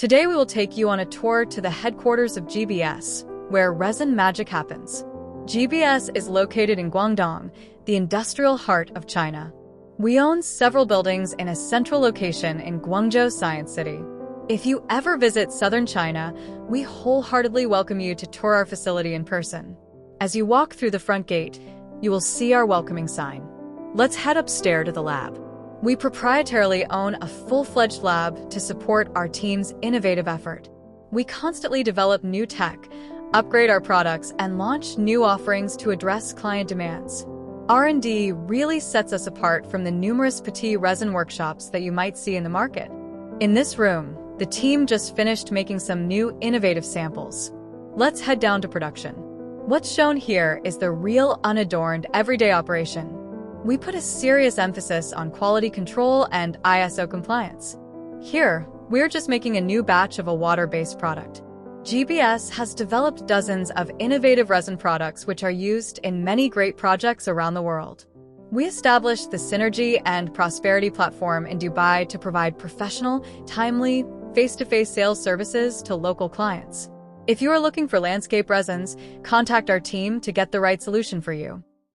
Today we will take you on a tour to the headquarters of GBS, where resin magic happens. GBS is located in Guangdong, the industrial heart of China. We own several buildings in a central location in Guangzhou Science City. If you ever visit southern China, we wholeheartedly welcome you to tour our facility in person. As you walk through the front gate, you will see our welcoming sign. Let's head upstairs to the lab. We proprietarily own a full-fledged lab to support our team's innovative effort. We constantly develop new tech, upgrade our products, and launch new offerings to address client demands. R&D really sets us apart from the numerous petit resin workshops that you might see in the market. In this room, the team just finished making some new innovative samples. Let's head down to production. What's shown here is the real unadorned everyday operation. We put a serious emphasis on quality control and ISO compliance. Here, we're just making a new batch of a water-based product. GBS has developed dozens of innovative resin products which are used in many great projects around the world. We established the Synergy and Prosperity platform in Dubai to provide professional, timely, face-to-face sales services to local clients. If you are looking for landscape resins, contact our team to get the right solution for you.